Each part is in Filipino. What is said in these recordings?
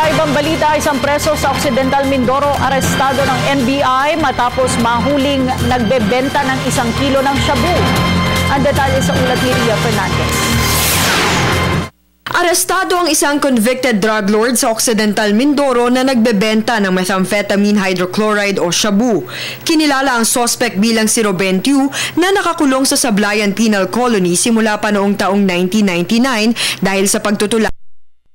Sa ibang balita, isang preso sa Occidental Mindoro arestado ng NBI matapos mahuling nagbebenta ng 1 kilo ng shabu. Ang detalye sa ulat ni Ria Fernandez. Arestado ang isang convicted drug lord sa Occidental Mindoro na nagbebenta ng methamphetamine hydrochloride o shabu. Kinilala ang suspect bilang si Ruben Tiu na nakakulong sa Sablayan Penal Colony simula pa noong taong 1999 dahil sa pagtutulak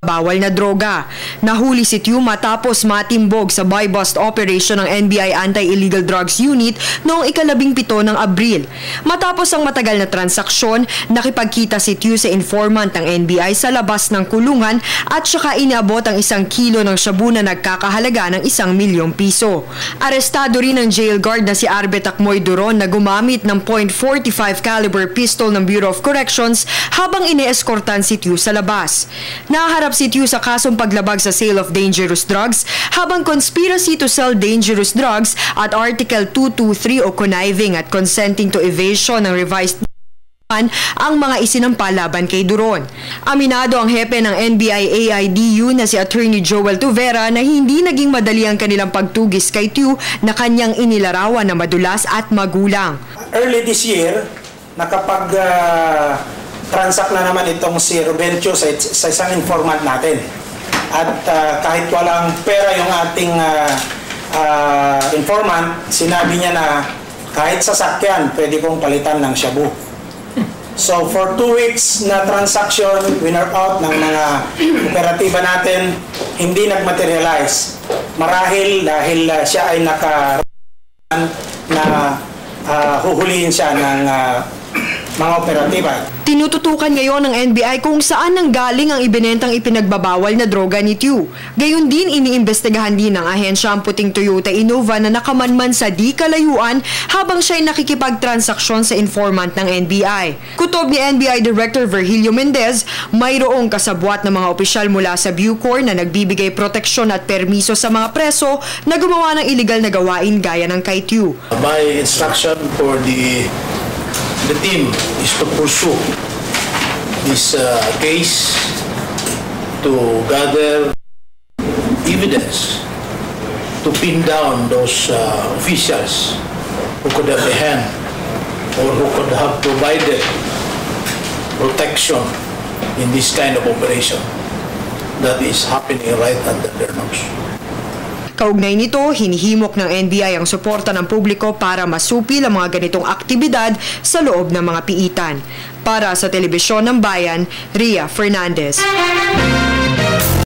bawal na droga. Nahuli si Tiu matapos matimbog sa buy-bust operation ng NBI Anti-Illegal Drugs Unit noong 17 ng Abril. Matapos ang matagal na transaksyon, nakipagkita si Tiu sa informant ng NBI sa labas ng kulungan at saka inaabot ang 1 kilo ng shabu na nagkakahalaga ng 1 milyong piso. Arestado rin ang jail guard na si Arbe Takmoy Duron na gumamit ng .45 caliber pistol ng Bureau of Corrections habang ine-escortan si Tiu sa labas. Naharap si Tiu sa kasong paglabag sa sale of dangerous drugs habang conspiracy to sell dangerous drugs at Article 223 o conniving at consenting to evasion ng revised ang mga isinampa laban kay Duron. Aminado ang hepe ng NBI-AIDU na si Attorney Joel Tuvera na hindi naging madali ang kanilang pagtugis kay Tiu na kanyang inilarawan na madulas at magulang. Early this year, transact na naman itong si Ruben Tiu sa isang informant natin. At kahit walang pera yung ating informant, sinabi niya na kahit sasakyan, pwede kong palitan ng shabu. So for 2 weeks na transaction, winner out ng mga operatiba natin, hindi nagmaterialize. Marahil dahil siya ay na huhulihin siya ng mga operatiba. Tinututukan ngayon ng NBI kung saan nanggaling ang ibinentang ipinagbabawal na droga ni Tiu. Gayon din iniimbestigahan din ng ahensya ang puting Toyota Innova na nakamanman sa di kalayuan habang siya'y nakikipagtransaksyon sa informant ng NBI. Kutob ni NBI Director Virgilio Mendez, mayroong kasabwat ng mga opisyal mula sa Bucor na nagbibigay proteksyon at permiso sa mga preso na gumawa ng iligal na gawain gaya ng kay Tiu. My instruction for the team is to pursue this case to gather evidence to pin down those officials who could have a hand or who could have provided protection in this kind of operation that is happening right under their nose. Kaugnay nito, hinihimok ng NBI ang suporta ng publiko para masupil ang mga ganitong aktibidad sa loob ng mga piitan. Para sa Telebisyon ng Bayan, Ria Fernandez.